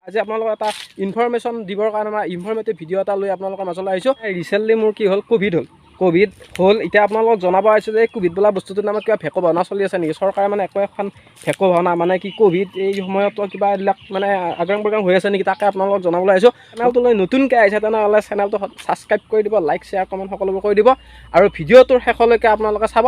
আজি আপোনালোকক এটা ইনফৰমেশ্যন দিবৰ কাৰণে মই ইনফৰমেটিভ ভিডিঅ' এটা লৈ আপোনালোকৰ মাজলৈ আহিছোঁ। ৰিচেণ্টলি মোৰ কি হ'ল, ক'ভিড হ'ল। এতিয়া আপোনালোকক জনাব আহিছোঁ যে ক'ভিড বোলা বস্তুটোৰ নামত কিবা ভেকু ভাওনা চলি আছে নেকি? চৰকাৰে মানে এখন ভেকু ভাওনা মানে কি ক'ভিড এই সময়তো কিবা এইবিলাক মানে আগ্ৰাং প্ৰগ্ৰাম হৈ আছে নেকি, তাকে আপোনালোকক জনাবলৈ আহিছোঁ। চেনেলটোলৈ নতুনকৈ আহিছে তেনেহ'লে চেনেলটো ছাবস্ক্ৰাইব কৰি দিব, লাইক শ্বেয়াৰ কমেণ্ট সকলোবোৰ কৰি দিব আৰু ভিডিঅ'টোৰ শেষলৈকে আপোনালোকে চাব।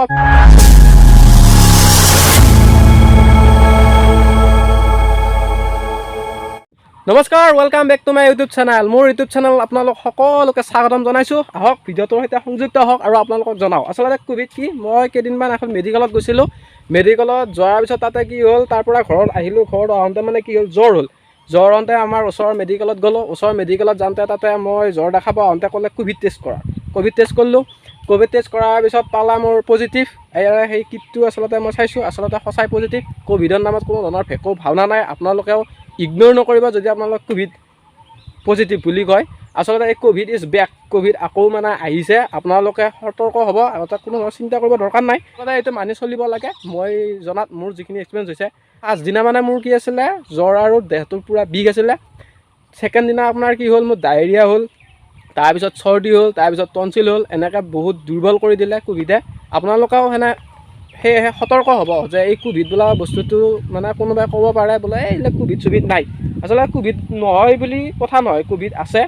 নমস্কাৰ, welcome back to my YouTube channel. মোৰ ইউটিউব চেনেল আপোনালোক সকলোকে স্বাগতম জনাইছোঁ। আহক ভিডিঅ'টোৰ সৈতে সংযুক্ত হওক আৰু আপোনালোকক জনাওঁ আচলতে ক'ভিড কি। মই কেইদিনমান এখন মেডিকেলত গৈছিলোঁ। মেডিকেলত যোৱাৰ পিছত তাতে কি হ'ল, তাৰ পৰা ঘৰত আহিলোঁ। ঘৰত আহোঁতে মানে কি হ'ল, জ্বৰ হওঁতে আমাৰ ওচৰৰ মেডিকেলত গ'লোঁ। ওচৰৰ মেডিকেলত যাওঁতে তাতে মই জ্বৰ দেখাব আহোঁতে ক'লে ক'ভিড টেষ্ট কৰা। ক'ভিড টেষ্ট কৰিলোঁ। ক'ভিড টেষ্ট কৰাৰ পিছত পালা মোৰ পজিটিভ। সেই কিটটো আচলতে মই চাইছোঁ, আচলতে সঁচাই পজিটিভ। ক'ভিডৰ নামত কোনো ধৰণৰ ভেকু ভাওনা নাই। আপোনালোকেও ইগন'ৰ নকৰিব যদি আপোনালোক ক'ভিড পজিটিভ বুলি কয়। আচলতে এই ক'ভিড ইজ বেক। ক'ভিড আকৌ মানে আহিছে। আপোনালোকে সতৰ্ক হ'ব, আগতে কোনো চিন্তা কৰিব দৰকাৰ নাই। আচলতে এইটো মানি চলিব লাগে। মই জনাত মোৰ যিখিনি এক্সপিৰিয়েঞ্চ হৈছে, পাঁচদিনা মানে মোৰ কি আছিলে, জ্বৰ আৰু দেহটোৰ পূৰা বিষ আছিলে। ছেকেণ্ড দিনা আপোনাৰ কি হ'ল, মোৰ ডায়েৰিয়া হ'ল, তাৰপিছত চৰ্দি হ'ল, তাৰপিছত টনচিল হ'ল। এনেকৈ বহুত দুৰ্বল কৰি দিলে ক'ভিডে। আপোনালোকেও সেয়েহে সতৰ্ক হ'ব যে এই ক'ভিড বোলা বস্তুটো মানে কোনোবাই ক'ব পাৰে বোলে এইবিলাক ক'ভিড নাই। আচলতে ক'ভিড নহয় বুলি কথা নহয়, ক'ভিড আছে,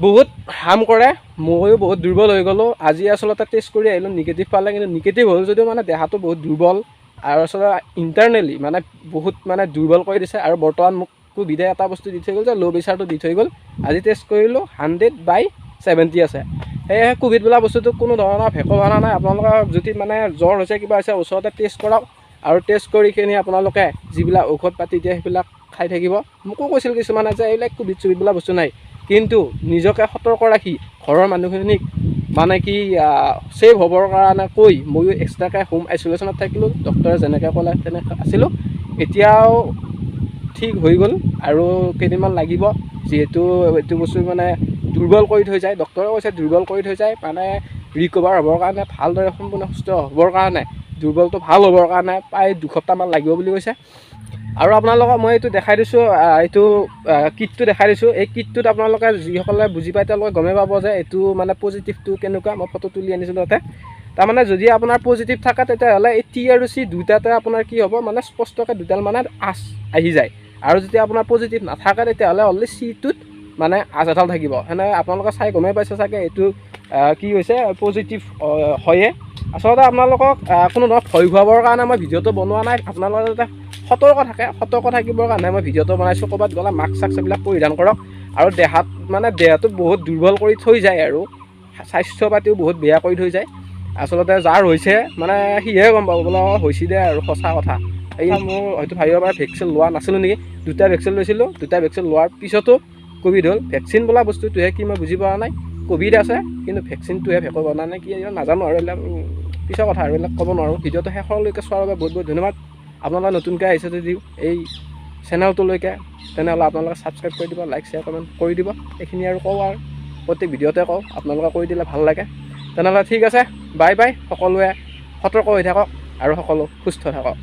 বহুত হাৰ্ম কৰে। ময়ো বহুত দুৰ্বল হৈ গ'লোঁ। আজি আচলতে টেষ্ট কৰি আহিলোঁ, নিগেটিভ পালে। কিন্তু নিগেটিভ হ'ল যদিও মানে দেহাটো বহুত দুৰ্বল আৰু আচলতে ইণ্টাৰনেলি মানে বহুত মানে দুৰ্বল কৰি দিছে। আৰু বৰ্তমান মোক ক'ভিডে এটা বস্তু দি থৈ গ'ল যে ল' প্ৰেছাৰটো দি থৈ গ'ল। আজি টেষ্ট কৰিলোঁ 100/70 আছে। সেয়েহে ক'ভিড বোলা বস্তুটো কোনো ধৰণৰ ভেকু ভাওনা নাই। আপোনালোকৰ যদি মানে জ্বৰ হৈছে, কিবা হৈছে, ওচৰতে টেষ্ট কৰক আৰু টেষ্ট কৰি কিনি আপোনালোকে যিবিলাক ঔষধ পাতি দিয়ে সেইবিলাক খাই থাকিব। মোকো কৈছিল কিছুমানে যে এইবিলাক ক'ভিড চভিড বোলা বস্তু নাই, কিন্তু নিজকে সতৰ্ক ৰাখি ঘৰৰ মানুহখিনিক মানে কি ছেভ হ'বৰ কাৰণে কৈ ময়ো এক্সট্ৰাকৈ হোম আইচলেশ্যনত থাকিলোঁ। ডক্টৰে যেনেকৈ ক'লে তেনেকৈ আছিলোঁ। এতিয়াও ঠিক হৈ গ'ল আৰু কেইদিনমান লাগিব, যিহেতু এইটো বস্তু মানে দুৰ্বল কৰি থৈ যায়। ডক্টৰে কৈছে দুৰ্বল কৰি থৈ যায়, মানে ৰিকভাৰ হ'বৰ কাৰণে, ভালদৰে সম্পূৰ্ণ সুস্থ হ'বৰ কাৰণে, দুৰ্বলটো ভাল হ'বৰ কাৰণে প্ৰায় 2 সপ্তাহমান লাগিব বুলি কৈছে। আৰু আপোনালোকক মই এইটো দেখাই দিছোঁ, এইটো কিটটো দেখাই দিছোঁ। এই কিটটোত আপোনালোকে যিসকলে বুজি পায় তেওঁলোকে গমেই পাব যে এইটো মানে পজিটিভটো কেনেকুৱা। মই ফটো তুলি আনিছিলোঁ তাতে। তাৰমানে যদি আপোনাৰ পজিটিভ থাকে তেতিয়াহ'লে এই টি আৰু চি দুয়োটাতে আপোনাৰ কি হ'ব, মানে স্পষ্টকৈ দুডাল মানে আঁচ আহি যায়। আৰু যেতিয়া আপোনাৰ পজিটিভ নাথাকে তেতিয়াহ'লে অনলি চিটোত মানে আঁচ এডাল থাকিব। সেনেকৈ আপোনালোকে চাই গমেই পাইছে চাগে এইটো কি হৈছে, পজিটিভ হয়ে। আচলতে আপোনালোকক কোনো ধৰণৰ ভয় খুৱাবৰ কাৰণে মই ভিডিঅ'টো বনোৱা নাই। আপোনালোকে যাতে সতৰ্ক থাকিবৰ কাৰণে মই ভিডিঅ'টো বনাইছোঁ। ক'ৰবাত গ'লে মাস্ক চাস্ক এইবিলাক পৰিধান কৰক। আৰু দেহটো বহুত দুৰ্বল কৰি থৈ যায় আৰু স্বাস্থ্য পাতিও বহুত বেয়া কৰি থৈ যায়। আচলতে যাৰ হৈছে মানে সিহে গম পাব বোলে হৈছে দে আৰু সঁচা কথা। এই মোৰ হয়তো ভাবিব পাৰে ভেকচিন লোৱা নাছিলোঁ নেকি। 2টা ভেকচিন লৈছিলোঁ। 2টা ভেকচিন লোৱাৰ পিছতো ক'ভিড হ'ল। ভেকচিন বোলা বস্তুটোহে কি মই বুজি পোৱা নাই। ক'ভিড আছে কিন্তু ভেকচিনটোহে ভেকু ভাওনা নে কি নাজানো আৰু, এইবিলাক পিছৰ কথা আৰু, এইবিলাক ক'ব নোৱাৰোঁ। ভিডিঅ'টো শেষলৈকে চোৱাৰ বাবে বহুত বহুত ধন্যবাদ। আপোনালোকে নতুনকৈ আহিছে যদি এই চেনেলটোলৈকে, তেনেহ'লে আপোনালোকে ছাবস্ক্ৰাইব কৰি দিব, লাইক শ্বেয়াৰ কমেণ্ট কৰি দিব। এইখিনি আৰু কওঁ আৰু প্ৰত্যেক ভিডিঅ'তে কওঁ, আপোনালোকে কৰি দিলে ভাল লাগে। তেনেহ'লে ঠিক আছে, বাই বাই। সকলোৱে সতৰ্ক হৈ থাকক আৰু সকলো সুস্থ থাকক।